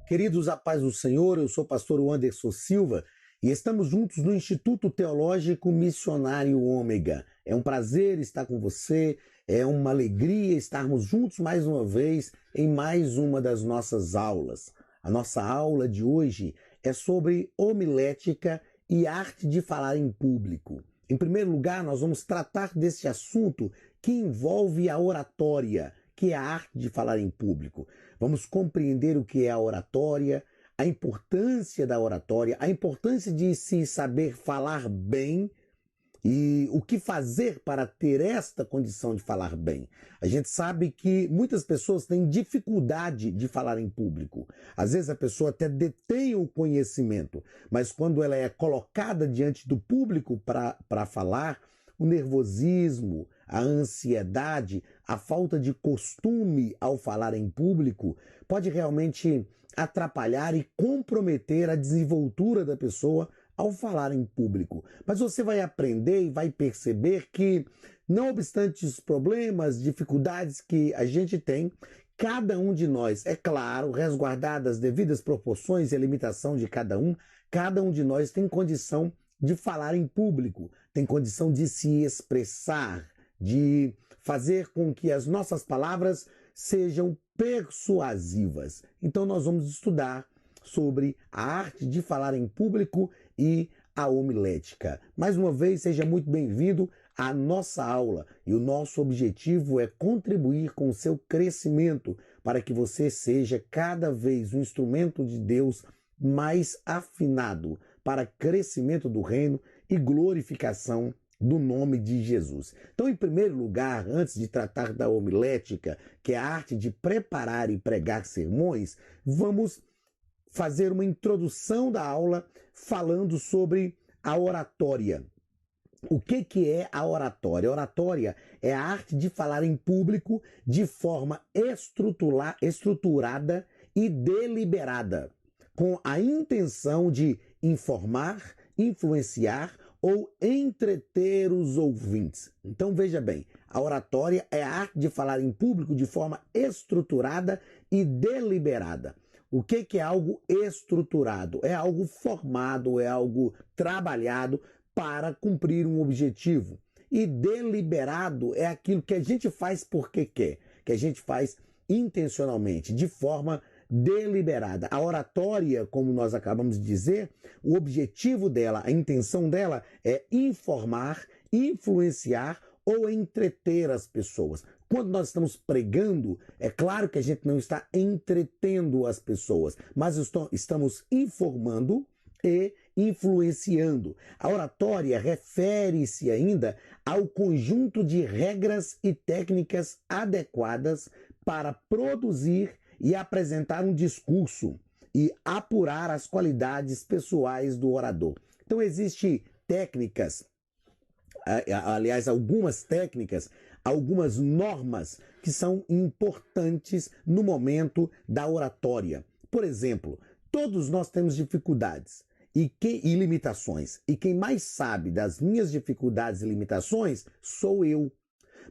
Queridos, a paz do Senhor, eu sou o pastor Anderson Silva e estamos juntos no Instituto Teológico Missionário Ômega. É um prazer estar com você, é uma alegria estarmos juntos mais uma vez em mais uma das nossas aulas. A nossa aula de hoje é sobre homilética e arte de falar em público. Em primeiro lugar, nós vamos tratar desse assunto que envolve a oratória, que é a arte de falar em público. Vamos compreender o que é a oratória, a importância da oratória, a importância de se saber falar bem e o que fazer para ter esta condição de falar bem. A gente sabe que muitas pessoas têm dificuldade de falar em público. Às vezes a pessoa até detém o conhecimento, mas quando ela é colocada diante do público para falar, o nervosismo, a ansiedade, a falta de costume ao falar em público pode realmente atrapalhar e comprometer a desenvoltura da pessoa ao falar em público. Mas você vai aprender e vai perceber que, não obstante os problemas, dificuldades que a gente tem, cada um de nós, é claro, resguardadas as devidas proporções e a limitação de cada um de nós tem condição de falar em público, tem condição de se expressar, de fazer com que as nossas palavras sejam persuasivas. Então nós vamos estudar sobre a arte de falar em público e a homilética. Mais uma vez, seja muito bem-vindo à nossa aula e o nosso objetivo é contribuir com o seu crescimento para que você seja cada vez um instrumento de Deus mais afinado para crescimento do reino e glorificação do nome de Jesus. Então, em primeiro lugar, antes de tratar da homilética, que é a arte de preparar e pregar sermões, vamos fazer uma introdução da aula falando sobre a oratória. O que é a oratória? A oratória é a arte de falar em público de forma estruturada e deliberada, com a intenção de informar, influenciar ou entreter os ouvintes. Então veja bem, a oratória é a arte de falar em público de forma estruturada e deliberada. O que é algo estruturado? É algo formado, é algo trabalhado para cumprir um objetivo. E deliberado é aquilo que a gente faz porque quer, que a gente faz intencionalmente, de forma deliberada. A oratória, como nós acabamos de dizer, o objetivo dela, a intenção dela é informar, influenciar ou entreter as pessoas. Quando nós estamos pregando, é claro que a gente não está entretendo as pessoas, mas estamos informando e influenciando. A oratória refere-se ainda ao conjunto de regras e técnicas adequadas para produzir e apresentar um discurso e apurar as qualidades pessoais do orador. Então existem técnicas, aliás, algumas técnicas, algumas normas que são importantes no momento da oratória. Por exemplo, todos nós temos dificuldades e limitações. E quem mais sabe das minhas dificuldades e limitações sou eu.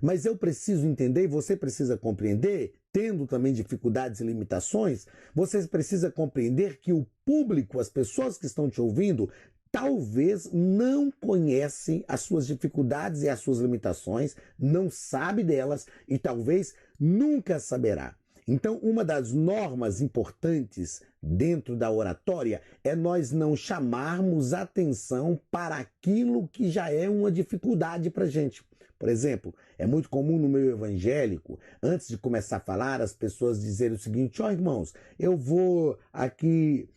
Mas eu preciso entender, e você precisa compreender, tendo também dificuldades e limitações, você precisa compreender que o público, as pessoas que estão te ouvindo, talvez não conhecem as suas dificuldades e as suas limitações, não sabe delas e talvez nunca saberá. Então, uma das normas importantes dentro da oratória é nós não chamarmos atenção para aquilo que já é uma dificuldade para a gente. Por exemplo, é muito comum no meio evangélico, antes de começar a falar, as pessoas dizerem o seguinte: ó, irmãos, eu vou aqui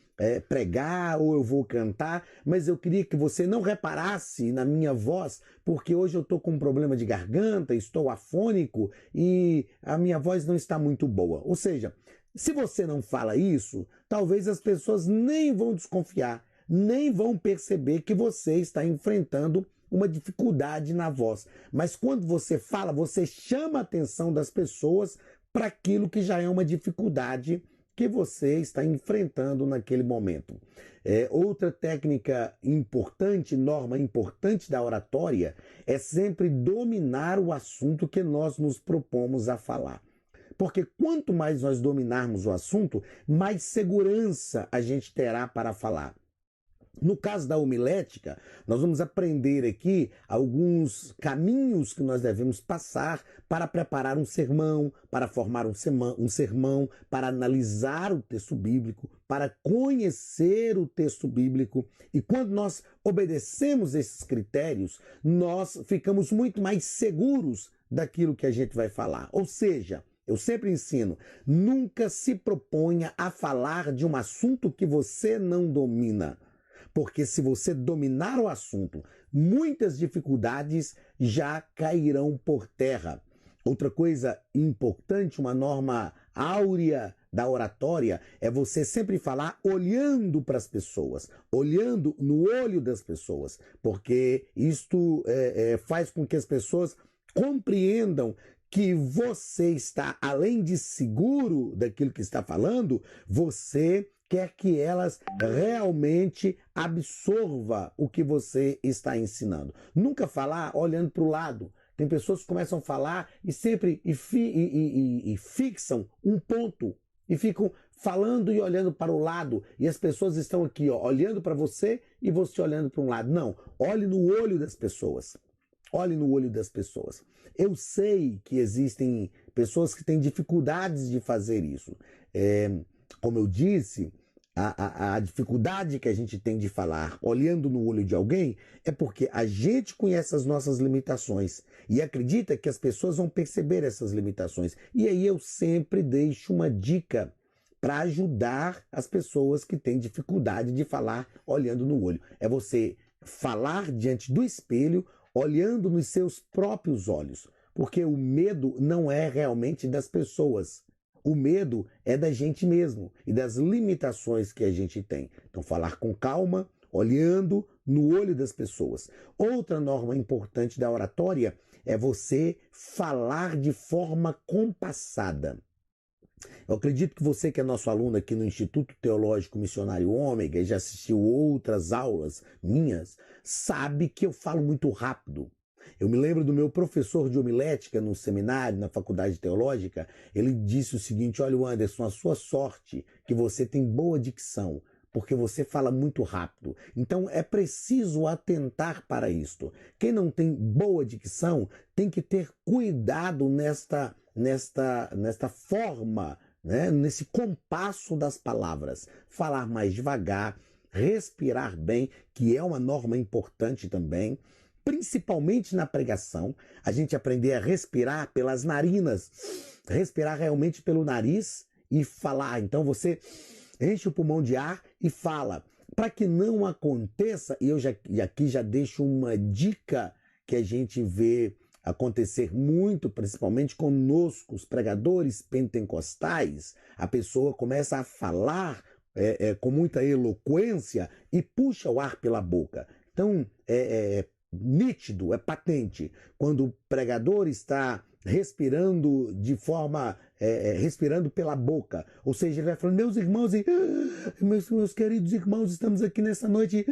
pregar ou eu vou cantar, mas eu queria que você não reparasse na minha voz, porque hoje eu estou com um problema de garganta, estou afônico e a minha voz não está muito boa. Ou seja, se você não fala isso, talvez as pessoas nem vão desconfiar, nem vão perceber que você está enfrentando uma dificuldade na voz. Mas quando você fala, você chama a atenção das pessoas para aquilo que já é uma dificuldade que você está enfrentando naquele momento. Outra técnica importante, norma importante da oratória, é sempre dominar o assunto que nós nos propomos a falar. Porque quanto mais nós dominarmos o assunto, mais segurança a gente terá para falar. No caso da homilética, nós vamos aprender aqui alguns caminhos que nós devemos passar para preparar um sermão, para formar um sermão, para analisar o texto bíblico, para conhecer o texto bíblico. E quando nós obedecemos esses critérios, nós ficamos muito mais seguros daquilo que a gente vai falar. Ou seja, eu sempre ensino, nunca se proponha a falar de um assunto que você não domina. Porque se você dominar o assunto, muitas dificuldades já cairão por terra. Outra coisa importante, uma norma áurea da oratória, é você sempre falar olhando para as pessoas, olhando no olho das pessoas, porque isto faz com que as pessoas compreendam que você está, além de seguro daquilo que está falando, você quer que elas realmente absorvam o que você está ensinando. Nunca falar olhando para o lado. Tem pessoas que começam a falar e sempre fixam um ponto. E ficam falando e olhando para o lado. E as pessoas estão aqui, ó, olhando para você e você olhando para um lado. Não, olhe no olho das pessoas. Olhe no olho das pessoas. Eu sei que existem pessoas que têm dificuldades de fazer isso. Como eu disse, a dificuldade que a gente tem de falar olhando no olho de alguém é porque a gente conhece as nossas limitações e acredita que as pessoas vão perceber essas limitações. E aí eu sempre deixo uma dica para ajudar as pessoas que têm dificuldade de falar olhando no olho. É você falar diante do espelho, olhando nos seus próprios olhos. Porque o medo não é realmente das pessoas. O medo é da gente mesmo e das limitações que a gente tem. Então, falar com calma, olhando no olho das pessoas. Outra norma importante da oratória é você falar de forma compassada. Eu acredito que você que é nosso aluno aqui no Instituto Teológico Missionário Ômega e já assistiu outras aulas minhas, sabe que eu falo muito rápido. Eu me lembro do meu professor de homilética no seminário, na faculdade teológica, ele disse o seguinte: olha, Anderson, a sua sorte que você tem boa dicção, porque você fala muito rápido. Então é preciso atentar para isto. Quem não tem boa dicção tem que ter cuidado nesta forma, né? Nesse compasso das palavras. Falar mais devagar, respirar bem, que é uma norma importante também. Principalmente na pregação, a gente aprender a respirar pelas narinas, respirar realmente pelo nariz e falar. Então você enche o pulmão de ar e fala. Para que não aconteça, e aqui já deixo uma dica que a gente vê acontecer muito, principalmente conosco, os pregadores pentecostais, a pessoa começa a falar com muita eloquência e puxa o ar pela boca. Então, nítido, é patente, quando o pregador está respirando de forma, respirando pela boca, ou seja, ele vai falando, meus irmãos e meus queridos irmãos, estamos aqui nessa noite,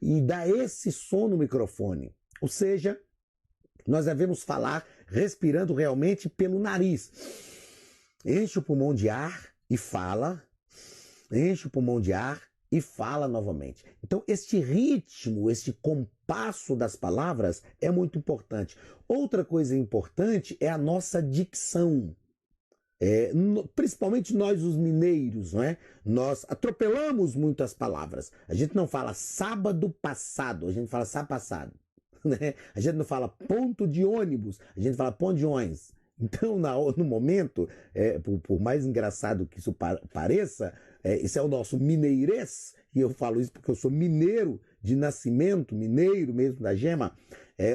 e dá esse som no microfone. Ou seja, nós devemos falar respirando realmente pelo nariz. Enche o pulmão de ar e fala, enche o pulmão de ar e fala novamente. Então, este ritmo, este compasso das palavras é muito importante. Outra coisa importante é a nossa dicção. Principalmente nós, os mineiros, não é? Nós atropelamos muitas palavras. A gente não fala sábado passado, a gente fala sábado passado. Né? A gente não fala ponto de ônibus, a gente fala ponto de ônibus. Então, no momento, por mais engraçado que isso pareça, esse é o nosso mineirês, e eu falo isso porque eu sou mineiro de nascimento, mineiro mesmo da gema.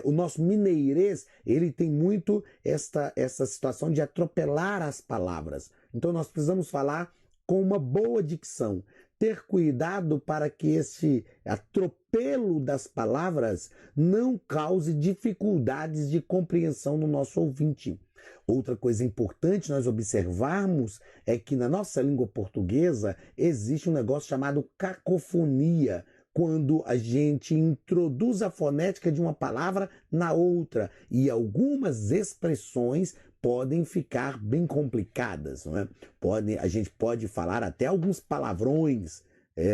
O nosso mineirês, ele tem muito essa situação de atropelar as palavras. Então, nós precisamos falar com uma boa dicção. Ter cuidado para que esse atropelo das palavras não cause dificuldades de compreensão no nosso ouvinte. Outra coisa importante nós observarmos é que na nossa língua portuguesa existe um negócio chamado cacofonia, quando a gente introduz a fonética de uma palavra na outra, e algumas expressões podem ficar bem complicadas, não é? A gente pode falar até alguns palavrões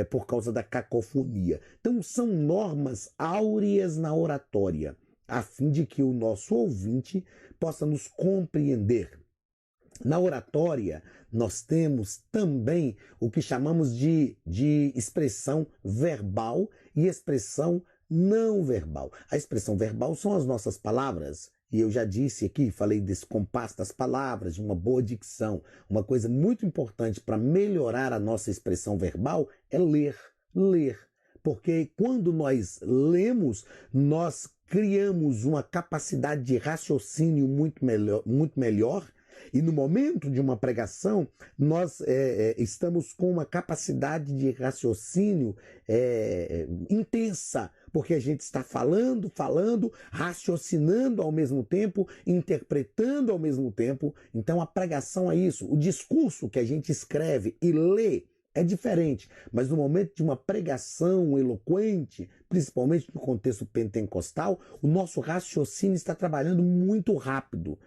por causa da cacofonia. Então, são normas áureas na oratória, a fim de que o nosso ouvinte possa nos compreender. Na oratória, nós temos também o que chamamos de expressão verbal e expressão não verbal. A expressão verbal são as nossas palavras, e eu já disse aqui, falei desse compasso das palavras, de uma boa dicção. Uma coisa muito importante para melhorar a nossa expressão verbal é ler. Porque quando nós lemos, nós criamos uma capacidade de raciocínio muito melhor. E no momento de uma pregação, nós estamos com uma capacidade de raciocínio intensa, porque a gente está falando, raciocinando ao mesmo tempo, interpretando ao mesmo tempo. Então a pregação é isso. O discurso que a gente escreve e lê é diferente, mas no momento de uma pregação eloquente, principalmente no contexto pentecostal, o nosso raciocínio está trabalhando muito rápido.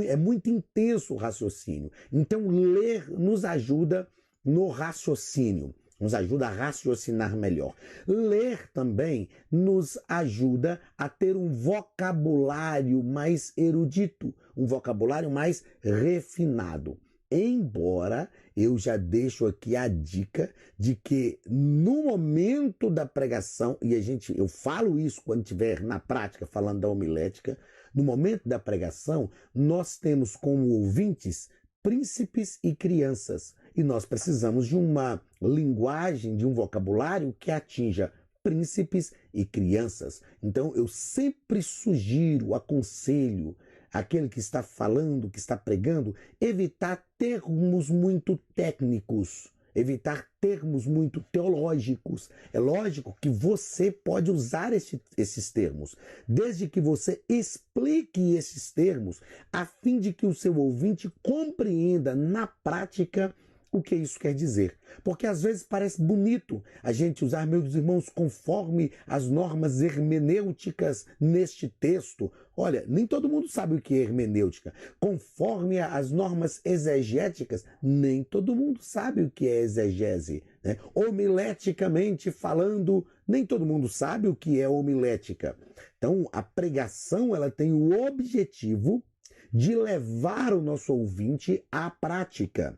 É muito intenso o raciocínio. Então, ler nos ajuda no raciocínio, nos ajuda a raciocinar melhor. Ler também nos ajuda a ter um vocabulário mais erudito, um vocabulário mais refinado. Embora eu já deixo aqui a dica de que no momento da pregação, e eu falo isso quando estiver na prática falando da homilética, no momento da pregação, nós temos como ouvintes príncipes e crianças. E nós precisamos de uma linguagem, de um vocabulário que atinja príncipes e crianças. Então, eu sempre sugiro, aconselho aquele que está falando, que está pregando, evitar termos muito técnicos, evitar termos muito teológicos. É lógico que você pode usar esses termos, desde que você explique esses termos, a fim de que o seu ouvinte compreenda na prática o que isso quer dizer. Porque às vezes parece bonito a gente usar, meus irmãos, conforme as normas hermenêuticas neste texto. Olha, nem todo mundo sabe o que é hermenêutica. Conforme as normas exegéticas, nem todo mundo sabe o que é exegese, né? Homileticamente falando, nem todo mundo sabe o que é homilética. Então, a pregação, ela tem o objetivo de levar o nosso ouvinte à prática.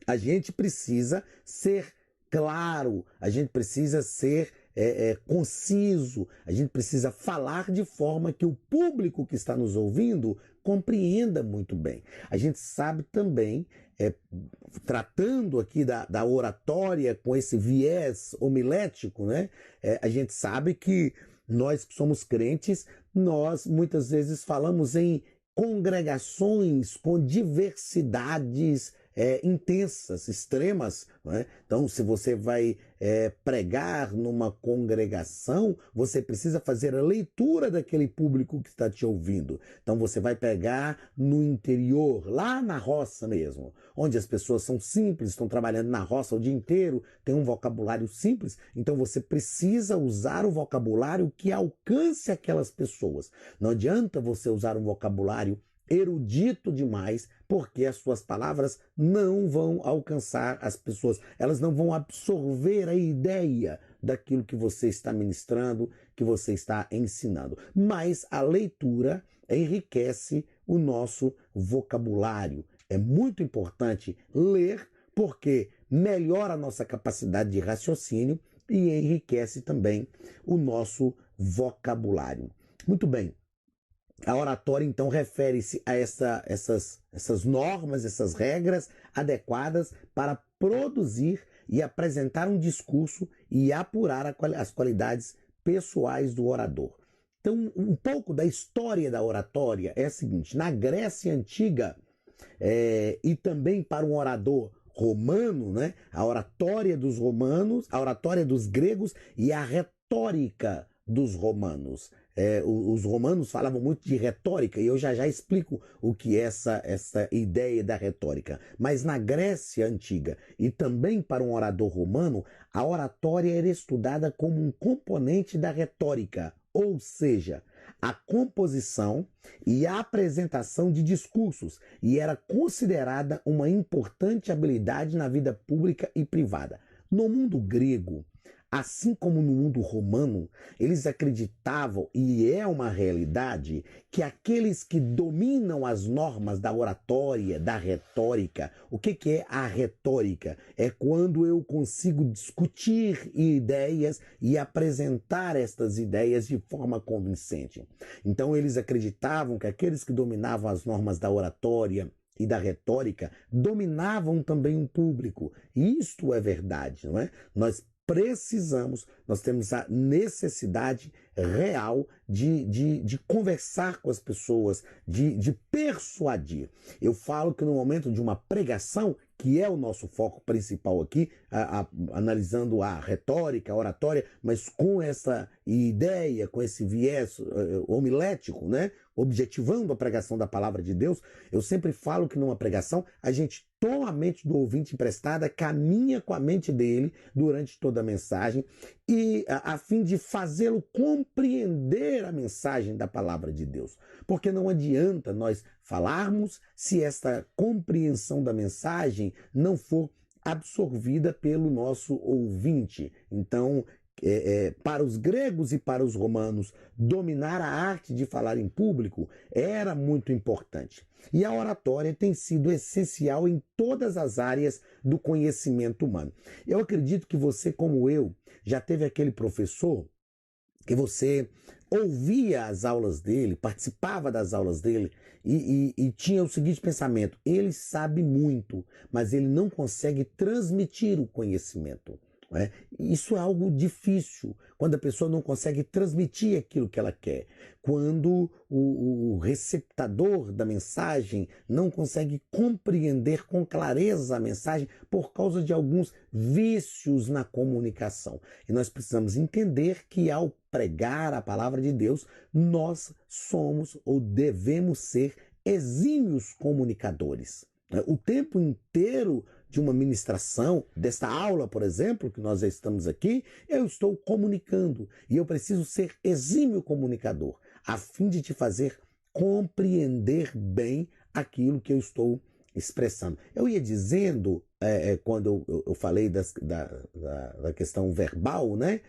A gente precisa ser claro, a gente precisa ser conciso, a gente precisa falar de forma que o público que está nos ouvindo compreenda muito bem. A gente sabe também, tratando aqui da oratória com esse viés homilético, né? A gente sabe que nós que somos crentes, nós muitas vezes falamos em congregações com diversidades intensas, extremas, não é? Então, se você vai pregar numa congregação, você precisa fazer a leitura daquele público que está te ouvindo. Então, você vai pregar no interior, lá na roça mesmo, onde as pessoas são simples, estão trabalhando na roça o dia inteiro, tem um vocabulário simples. Então, você precisa usar o vocabulário que alcance aquelas pessoas. Não adianta você usar um vocabulário erudito demais, porque as suas palavras não vão alcançar as pessoas, elas não vão absorver a ideia daquilo que você está ministrando, que você está ensinando. Mas a leitura enriquece o nosso vocabulário. É muito importante ler, porque melhora a nossa capacidade de raciocínio e enriquece também o nosso vocabulário. Muito bem. A oratória, então, refere-se a essas normas, essas regras adequadas para produzir e apresentar um discurso e apurar as qualidades pessoais do orador. Então, um pouco da história da oratória é a seguinte: na Grécia Antiga, e também para um orador romano, né, a oratória dos romanos, a oratória dos gregos e a retórica dos romanos. Os romanos falavam muito de retórica, e eu já explico o que é essa ideia da retórica. Mas na Grécia Antiga e também para um orador romano, a oratória era estudada como um componente da retórica, ou seja, a composição e a apresentação de discursos e era considerada uma importante habilidade na vida pública e privada. No mundo grego, assim como no mundo romano, eles acreditavam, e é uma realidade, que aqueles que dominam as normas da oratória, da retórica. O que é a retórica? É quando eu consigo discutir ideias e apresentar estas ideias de forma convincente. Então eles acreditavam que aqueles que dominavam as normas da oratória e da retórica dominavam também um público. E isto é verdade, não é? Nós temos a necessidade real de conversar com as pessoas, de persuadir. Eu falo que no momento de uma pregação, que é o nosso foco principal aqui, analisando a retórica, a oratória, mas com essa ideia, com esse viés homilético, né? Objetivando a pregação da palavra de Deus, eu sempre falo que numa pregação a gente toma a mente do ouvinte emprestada, caminha com a mente dele durante toda a mensagem e a fim de fazê-lo compreender a mensagem da palavra de Deus. Porque não adianta nós falarmos se esta compreensão da mensagem não for absorvida pelo nosso ouvinte. Então, para os gregos e para os romanos, dominar a arte de falar em público era muito importante. E a oratória tem sido essencial em todas as áreas do conhecimento humano. Eu acredito que você, como eu, já teve aquele professor que você ouvia as aulas dele, participava das aulas dele e tinha o seguinte pensamento: ele sabe muito, mas ele não consegue transmitir o conhecimento. Isso é algo difícil, quando a pessoa não consegue transmitir aquilo que ela quer, quando o receptador da mensagem não consegue compreender com clareza a mensagem por causa de alguns vícios na comunicação. E nós precisamos entender que ao pregar a palavra de Deus, nós somos ou devemos ser exímios comunicadores. O tempo inteiro de uma ministração, desta aula, por exemplo, que nós já estamos aqui, eu estou comunicando e eu preciso ser exímio comunicador, a fim de te fazer compreender bem aquilo que eu estou expressando. Eu ia dizendo, quando eu falei da questão verbal, né?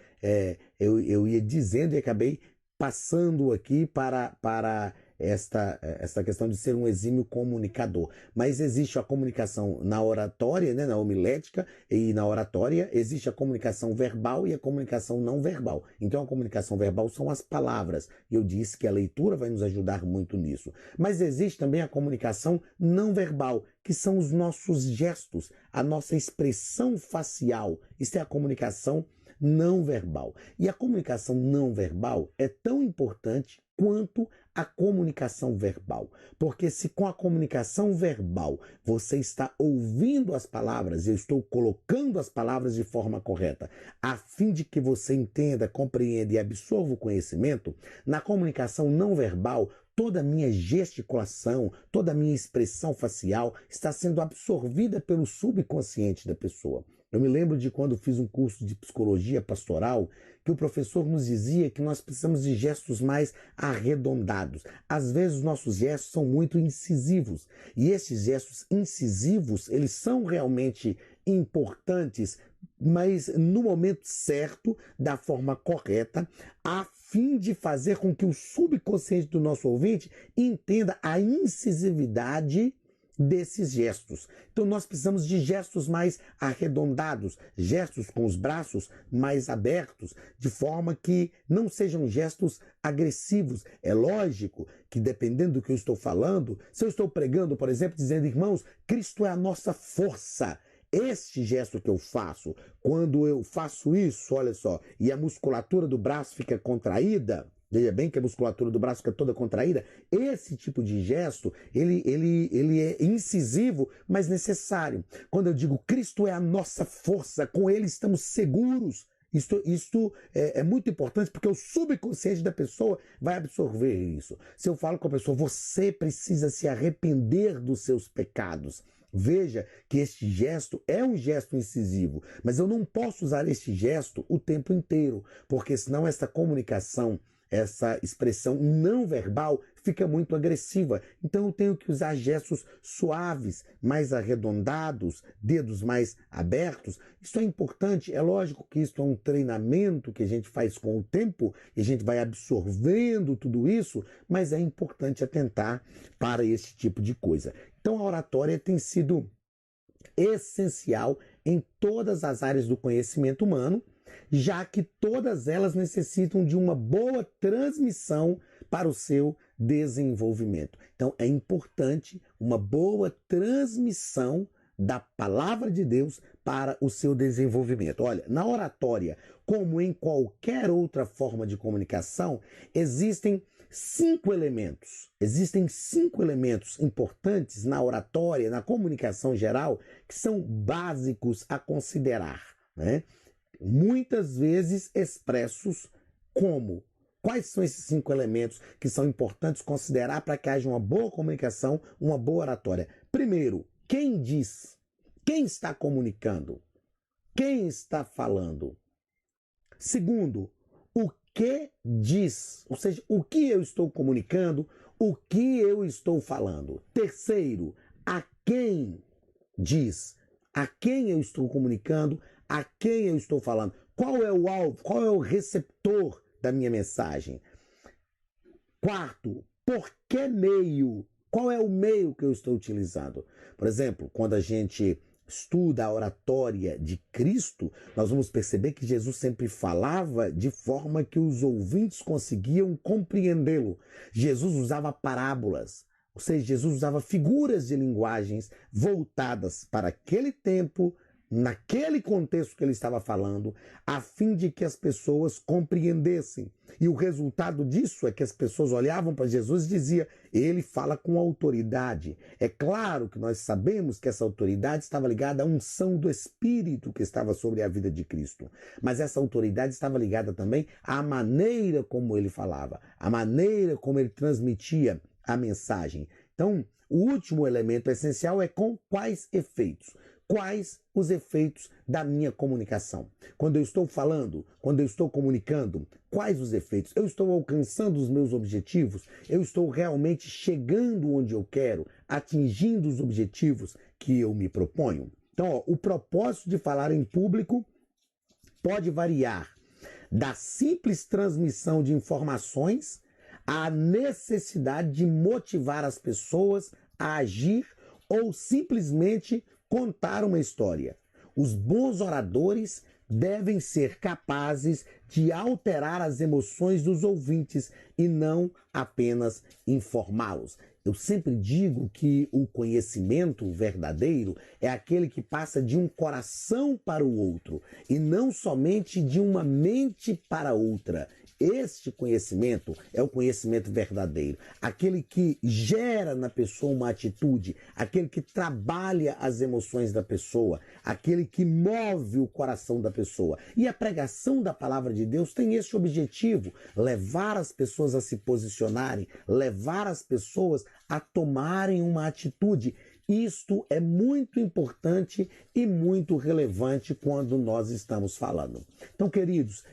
Eu ia dizendo e acabei passando aqui para esta questão de ser um exímio comunicador. Mas existe a comunicação na oratória, né, na homilética e na oratória, existe a comunicação verbal e a comunicação não verbal. Então a comunicação verbal são as palavras. E eu disse que a leitura vai nos ajudar muito nisso. Mas existe também a comunicação não verbal, que são os nossos gestos, a nossa expressão facial. Isso é a comunicação não verbal. E a comunicação não verbal é tão importante quanto a comunicação verbal. Porque se com a comunicação verbal você está ouvindo as palavras, eu estou colocando as palavras de forma correta, a fim de que você entenda, compreenda e absorva o conhecimento, na comunicação não verbal, toda a minha gesticulação, toda a minha expressão facial está sendo absorvida pelo subconsciente da pessoa. Eu me lembro de quando fiz um curso de psicologia pastoral, que o professor nos dizia que nós precisamos de gestos mais arredondados. Às vezes os nossos gestos são muito incisivos, e esses gestos incisivos, eles são realmente importantes, mas no momento certo, da forma correta, a fim de fazer com que o subconsciente do nosso ouvinte entenda a incisividade desses gestos. Então nós precisamos de gestos mais arredondados, gestos com os braços mais abertos, de forma que não sejam gestos agressivos. É lógico que dependendo do que eu estou falando, se eu estou pregando, por exemplo, dizendo: irmãos, Cristo é a nossa força. Este gesto que eu faço, quando eu faço isso, olha só, e a musculatura do braço fica contraída, veja bem que a musculatura do braço fica toda contraída, esse tipo de gesto, ele é incisivo, mas necessário. Quando eu digo Cristo é a nossa força, com ele estamos seguros, isto é muito importante, porque o subconsciente da pessoa vai absorver isso. Se eu falo com a pessoa: você precisa se arrepender dos seus pecados, veja que este gesto é um gesto incisivo, mas eu não posso usar este gesto o tempo inteiro, porque senão essa comunicação essa expressão não verbal fica muito agressiva. Então eu tenho que usar gestos suaves, mais arredondados, dedos mais abertos. Isso é importante. É lógico que isso é um treinamento que a gente faz com o tempo e a gente vai absorvendo tudo isso, mas é importante atentar para esse tipo de coisa. Então a oratória tem sido essencial em todas as áreas do conhecimento humano, já que todas elas necessitam de uma boa transmissão para o seu desenvolvimento. Então é importante uma boa transmissão da palavra de Deus para o seu desenvolvimento. Olha, na oratória, como em qualquer outra forma de comunicação, existem 5 elementos. Existem 5 elementos importantes na oratória, na comunicação geral, que são básicos a considerar, né? Muitas vezes expressos como. Quais são esses 5 elementos que são importantes considerar para que haja uma boa comunicação, uma boa oratória? Primeiro, quem diz? Quem está comunicando? Quem está falando? Segundo, o que diz? Ou seja, o que eu estou comunicando, o que eu estou falando? Terceiro, a quem diz? A quem eu estou comunicando, a quem eu estou falando? Qual é o alvo? Qual é o receptor da minha mensagem? Quarto, por que meio? Qual é o meio que eu estou utilizando? Por exemplo, quando a gente estuda a oratória de Cristo, nós vamos perceber que Jesus sempre falava de forma que os ouvintes conseguiam compreendê-lo. Jesus usava parábolas, ou seja, Jesus usava figuras de linguagens voltadas para aquele tempo, naquele contexto que ele estava falando, a fim de que as pessoas compreendessem. E o resultado disso é que as pessoas olhavam para Jesus e diziam, ele fala com autoridade. É claro que nós sabemos que essa autoridade estava ligada à unção do Espírito que estava sobre a vida de Cristo. Mas essa autoridade estava ligada também à maneira como ele falava, à maneira como ele transmitia a mensagem. Então, o último elemento essencial é com quais efeitos. Quais os efeitos da minha comunicação? Quando eu estou falando, quando eu estou comunicando, quais os efeitos? Eu estou alcançando os meus objetivos? Eu estou realmente chegando onde eu quero, atingindo os objetivos que eu me proponho? Então, o propósito de falar em público pode variar da simples transmissão de informações à necessidade de motivar as pessoas a agir ou simplesmente contar uma história. Os bons oradores devem ser capazes de alterar as emoções dos ouvintes e não apenas informá-los. Eu sempre digo que o conhecimento verdadeiro é aquele que passa de um coração para o outro e não somente de uma mente para outra. Este conhecimento é o conhecimento verdadeiro, aquele que gera na pessoa uma atitude, aquele que trabalha as emoções da pessoa, aquele que move o coração da pessoa. E a pregação da palavra de Deus tem esse objetivo, levar as pessoas a se posicionarem, levar as pessoas a tomarem uma atitude. Isto é muito importante e muito relevante quando nós estamos falando. Então, queridos,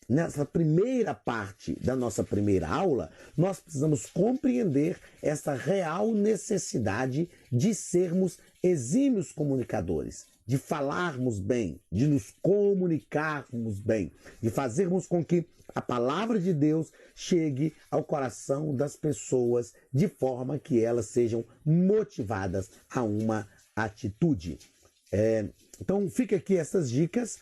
nessa primeira parte da nossa primeira aula, nós precisamos compreender essa real necessidade de sermos exímios comunicadores, de falarmos bem, de nos comunicarmos bem, de fazermos com que a palavra de Deus chegue ao coração das pessoas de forma que elas sejam motivadas a uma atitude. Então fica aqui essas dicas.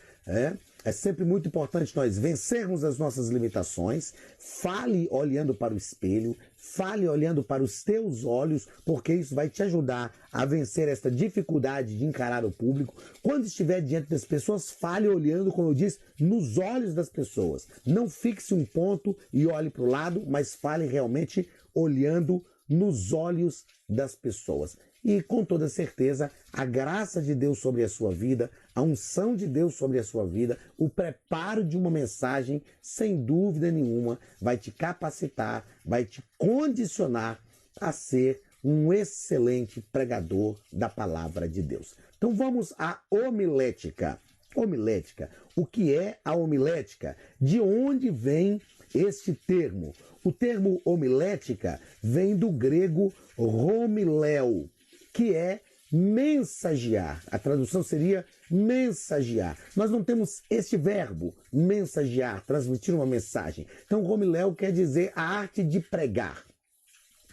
É sempre muito importante nós vencermos as nossas limitações. Fale olhando para o espelho, fale olhando para os teus olhos, porque isso vai te ajudar a vencer esta dificuldade de encarar o público. Quando estiver diante das pessoas, fale olhando, como eu disse, nos olhos das pessoas. Não fixe um ponto e olhe para o lado, mas fale realmente olhando nos olhos das pessoas. E com toda certeza, a graça de Deus sobre a sua vida, a unção de Deus sobre a sua vida, o preparo de uma mensagem, sem dúvida nenhuma, vai te capacitar, vai te condicionar a ser um excelente pregador da palavra de Deus. Então vamos à homilética. Homilética. O que é a homilética? De onde vem este termo? O termo homilética vem do grego homiléu, que é mensagear. A tradução seria mensagear. Nós não temos este verbo, mensagear, transmitir uma mensagem. Então, homiléu quer dizer a arte de pregar,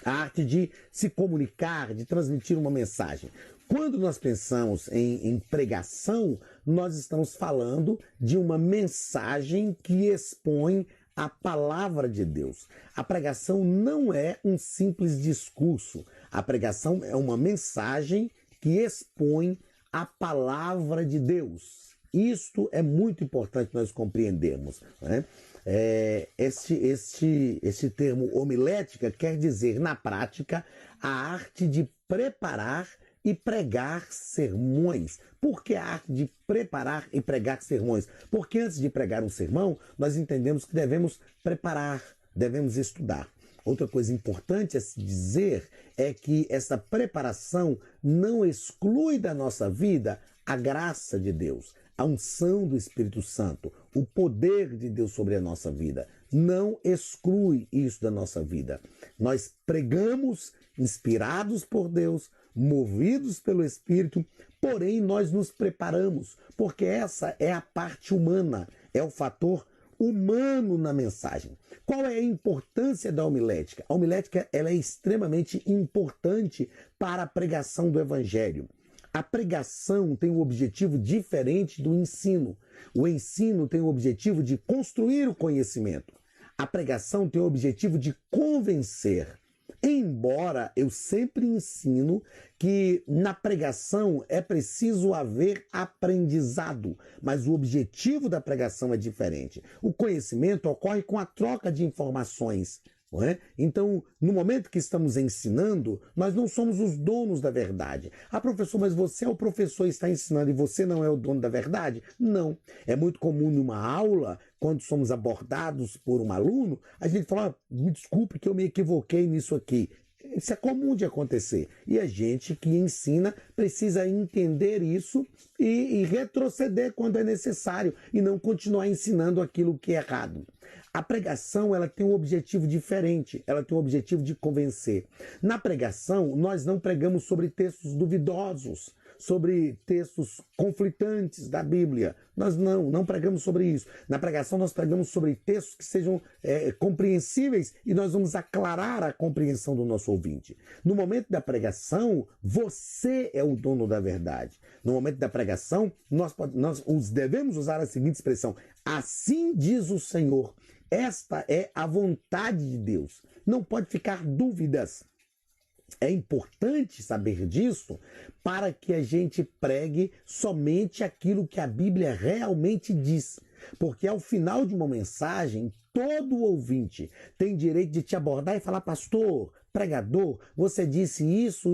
a arte de se comunicar, de transmitir uma mensagem. Quando nós pensamos em pregação, nós estamos falando de uma mensagem que expõe a palavra de Deus. A pregação não é um simples discurso. A pregação é uma mensagem que expõe a palavra de Deus. Isto é muito importante nós compreendermos, né? Este termo homilética quer dizer, na prática, a arte de preparar e pregar sermões. Por que a arte de preparar e pregar sermões? Porque antes de pregar um sermão, nós entendemos que devemos preparar, devemos estudar. Outra coisa importante a se dizer é que essa preparação não exclui da nossa vida a graça de Deus, a unção do Espírito Santo, o poder de Deus sobre a nossa vida. Não exclui isso da nossa vida. Nós pregamos inspirados por Deus, movidos pelo Espírito, porém nós nos preparamos, porque essa é a parte humana, é o fator humano na mensagem. Qual é a importância da homilética? A homilética ela é extremamente importante para a pregação do Evangelho. A pregação tem um objetivo diferente do ensino. O ensino tem o objetivo de construir o conhecimento. A pregação tem o objetivo de convencer. Embora eu sempre ensino que na pregação é preciso haver aprendizado, mas o objetivo da pregação é diferente. O conhecimento ocorre com a troca de informações, não é? Então, no momento que estamos ensinando, nós não somos os donos da verdade. Ah, professor, mas você é o professor e está ensinando e você não é o dono da verdade? Não. É muito comum numa aula, quando somos abordados por um aluno, a gente fala, me desculpe que eu me equivoquei nisso aqui. Isso é comum de acontecer. E a gente que ensina precisa entender isso e retroceder quando é necessário e não continuar ensinando aquilo que é errado. A pregação ela tem um objetivo diferente, ela tem um objetivo de convencer. Na pregação, nós não pregamos sobre textos duvidosos, sobre textos conflitantes da Bíblia. Nós não pregamos sobre isso. Na pregação nós pregamos sobre textos que sejam compreensíveis e nós vamos aclarar a compreensão do nosso ouvinte. No momento da pregação, você é o dono da verdade. No momento da pregação, nós devemos usar a seguinte expressão: assim diz o Senhor. Esta é a vontade de Deus. Não pode ficar dúvidas. É importante saber disso para que a gente pregue somente aquilo que a Bíblia realmente diz. Porque ao final de uma mensagem, todo ouvinte tem direito de te abordar e falar: pastor, pregador, você disse isso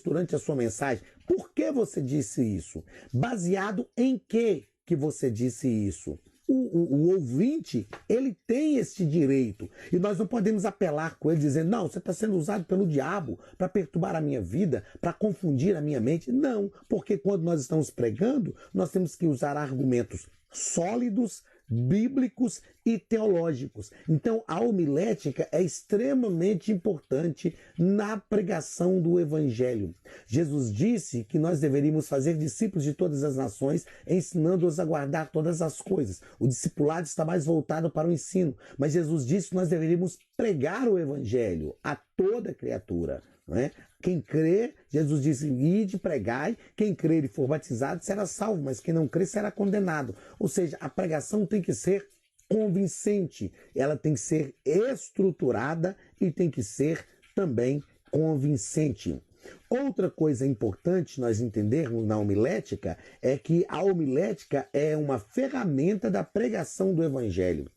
durante a sua mensagem. Por que você disse isso? Baseado em que você disse isso? O ouvinte, ele tem esse direito e nós não podemos apelar com ele dizendo: não, você está sendo usado pelo diabo para perturbar a minha vida, para confundir a minha mente. Não, porque quando nós estamos pregando, nós temos que usar argumentos sólidos, bíblicos e teológicos. Então, a homilética é extremamente importante na pregação do Evangelho. Jesus disse que nós deveríamos fazer discípulos de todas as nações, ensinando-os a guardar todas as coisas. O discipulado está mais voltado para o ensino, mas Jesus disse que nós deveríamos pregar o Evangelho a toda criatura. Não é? Quem crê, Jesus disse: ide, pregai, quem crer e for batizado será salvo, mas quem não crer será condenado. Ou seja, a pregação tem que ser convincente, ela tem que ser estruturada e tem que ser também convincente. Outra coisa importante nós entendermos na homilética é que a homilética é uma ferramenta da pregação do Evangelho.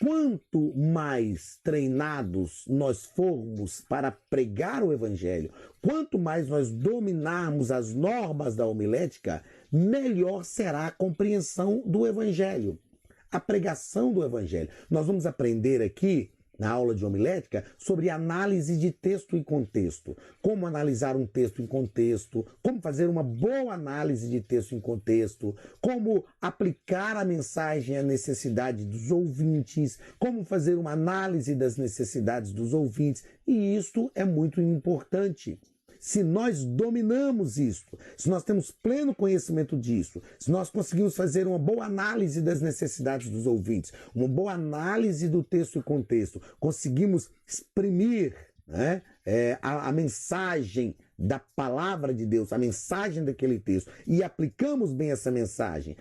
Quanto mais treinados nós formos para pregar o Evangelho, quanto mais nós dominarmos as normas da homilética, melhor será a compreensão do Evangelho, a pregação do Evangelho. Nós vamos aprender aqui na aula de homilética, sobre análise de texto e contexto. Como analisar um texto em contexto, como fazer uma boa análise de texto em contexto, como aplicar a mensagem à necessidade dos ouvintes, como fazer uma análise das necessidades dos ouvintes. E isto é muito importante. Se nós dominamos isso, se nós temos pleno conhecimento disso, se nós conseguimos fazer uma boa análise das necessidades dos ouvintes, uma boa análise do texto e contexto, conseguimos exprimir, né, a mensagem da palavra de Deus, a mensagem daquele texto, e aplicamos bem essa mensagem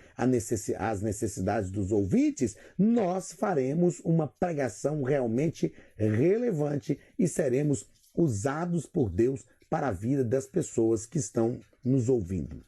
às necessidades dos ouvintes, nós faremos uma pregação realmente relevante e seremos usados por Deus para a vida das pessoas que estão nos ouvindo.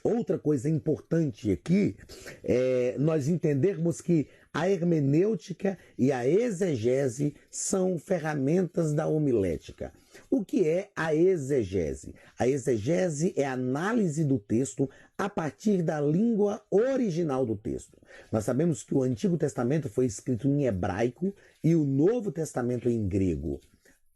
Outra coisa importante aqui é nós entendermos que a hermenêutica e a exegese são ferramentas da homilética. O que é a exegese? A exegese é a análise do texto a partir da língua original do texto. Nós sabemos que o Antigo Testamento foi escrito em hebraico e o Novo Testamento em grego.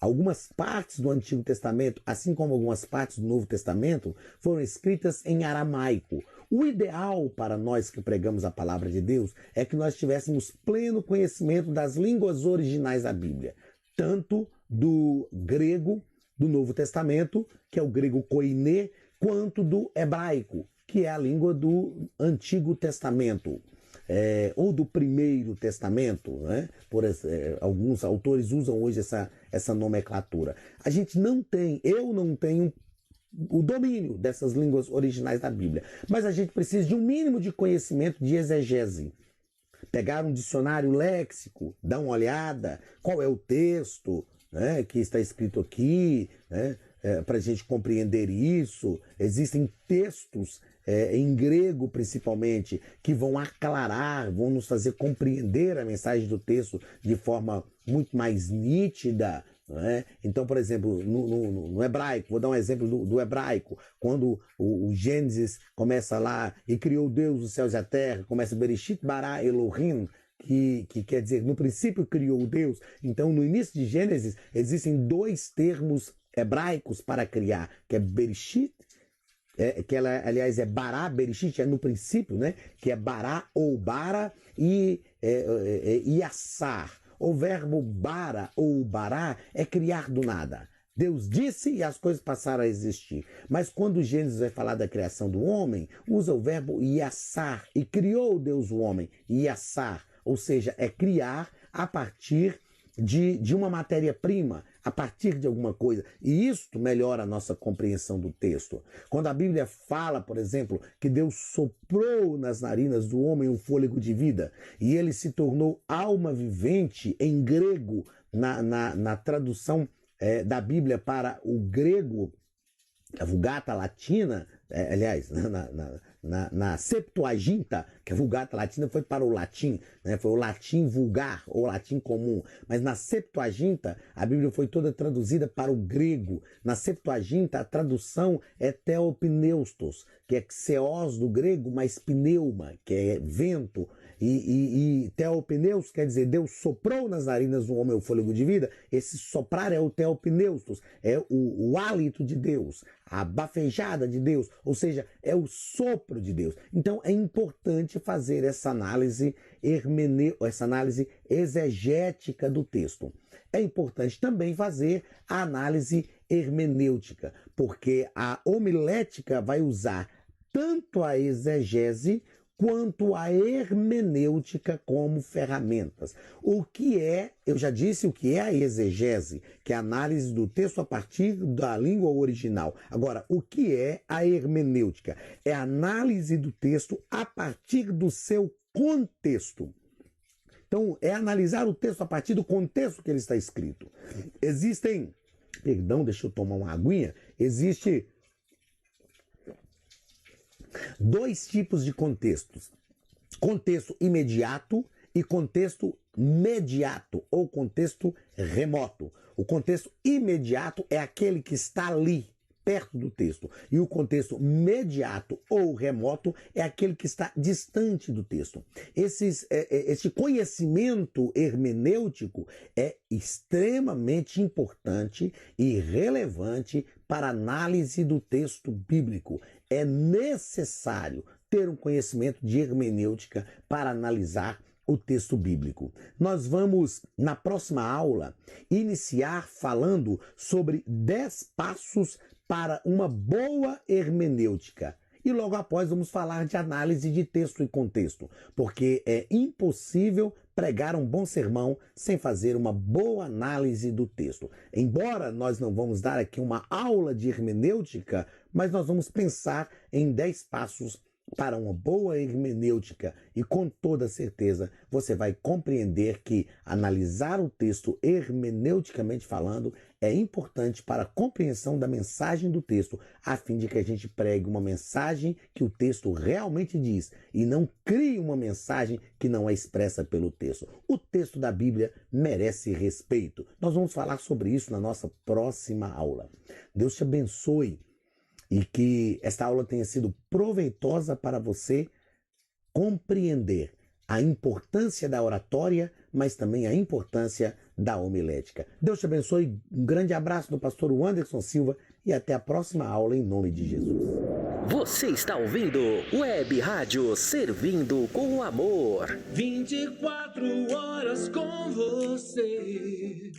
Algumas partes do Antigo Testamento, assim como algumas partes do Novo Testamento, foram escritas em aramaico. O ideal para nós que pregamos a palavra de Deus é que nós tivéssemos pleno conhecimento das línguas originais da Bíblia, tanto do grego do Novo Testamento, que é o grego koiné, quanto do hebraico, que é a língua do Antigo Testamento. Ou do Primeiro Testamento, né? Alguns autores usam hoje essa nomenclatura. Eu não tenho o domínio dessas línguas originais da Bíblia, mas a gente precisa de um mínimo de conhecimento de exegese. Pegar um dicionário léxico, dar uma olhada, qual é o texto, né, que está escrito aqui, né, para a gente compreender isso. Existem textos em grego principalmente, que vão aclarar, vão nos fazer compreender a mensagem do texto de forma muito mais nítida. Né? Então, por exemplo, no hebraico, vou dar um exemplo do hebraico, quando o Gênesis começa lá, e criou Deus os céus e a terra, começa Bereshit bara Elohim, que quer dizer, no princípio criou Deus. Então, no início de Gênesis, existem dois termos hebraicos para criar, que é Bereshit, que ela, aliás, é Bará, Bereshit, é no princípio, né? Que é Bará ou Bara e Assar. O verbo Bara ou Bará é criar do nada. Deus disse e as coisas passaram a existir. Mas quando Gênesis vai falar da criação do homem, usa o verbo Yassar, e criou Deus o homem, Yassar, ou seja, é criar a partir de uma matéria-prima, a partir de alguma coisa. E isto melhora a nossa compreensão do texto. Quando a Bíblia fala, por exemplo, que Deus soprou nas narinas do homem um fôlego de vida e ele se tornou alma vivente, em grego, na tradução da Bíblia para o grego, a Vulgata Latina, aliás, na Septuaginta, que a Vulgata Latina foi para o latim, né? Foi o latim vulgar, ou latim comum. Mas na Septuaginta, a Bíblia foi toda traduzida para o grego. Na Septuaginta, a tradução é theopneustos, que é xeos do grego, mais pneuma, que é vento. E theopneus quer dizer, Deus soprou nas narinas do homem o fôlego de vida. Esse soprar é o theopneustos, é o hálito de Deus, a bafejada de Deus, ou seja, é o sopro de Deus. Então é importante fazer essa análise essa análise exegética do texto. É importante também fazer a análise hermenêutica, porque a homilética vai usar tanto a exegese quanto a hermenêutica como ferramentas. Eu já disse o que é a exegese, que é a análise do texto a partir da língua original. Agora, o que é a hermenêutica? É a análise do texto a partir do seu contexto. Então, é analisar o texto a partir do contexto que ele está escrito. Deixa eu tomar uma aguinha. Existe dois tipos de contextos: contexto imediato e contexto mediato, ou contexto remoto. O contexto imediato é aquele que está ali. perto do texto. E o contexto imediato ou remoto é aquele que está distante do texto. Esse conhecimento hermenêutico é extremamente importante e relevante para a análise do texto bíblico. É necessário ter um conhecimento de hermenêutica para analisar o texto bíblico. Nós vamos, na próxima aula, iniciar falando sobre 10 passos para uma boa hermenêutica. E logo após vamos falar de análise de texto e contexto, porque é impossível pregar um bom sermão sem fazer uma boa análise do texto. Embora nós não vamos dar aqui uma aula de hermenêutica, mas nós vamos pensar em 10 passos para uma boa hermenêutica e com toda certeza você vai compreender que analisar o texto hermeneuticamente falando é importante para a compreensão da mensagem do texto, a fim de que a gente pregue uma mensagem que o texto realmente diz e não crie uma mensagem que não é expressa pelo texto. O texto da Bíblia merece respeito. Nós vamos falar sobre isso na nossa próxima aula. Deus te abençoe. E que esta aula tenha sido proveitosa para você compreender a importância da oratória, mas também a importância da homilética. Deus te abençoe. Um grande abraço do pastor Anderson Silva e até a próxima aula em nome de Jesus. Você está ouvindo Web Rádio Servindo com Amor. 24 horas com você.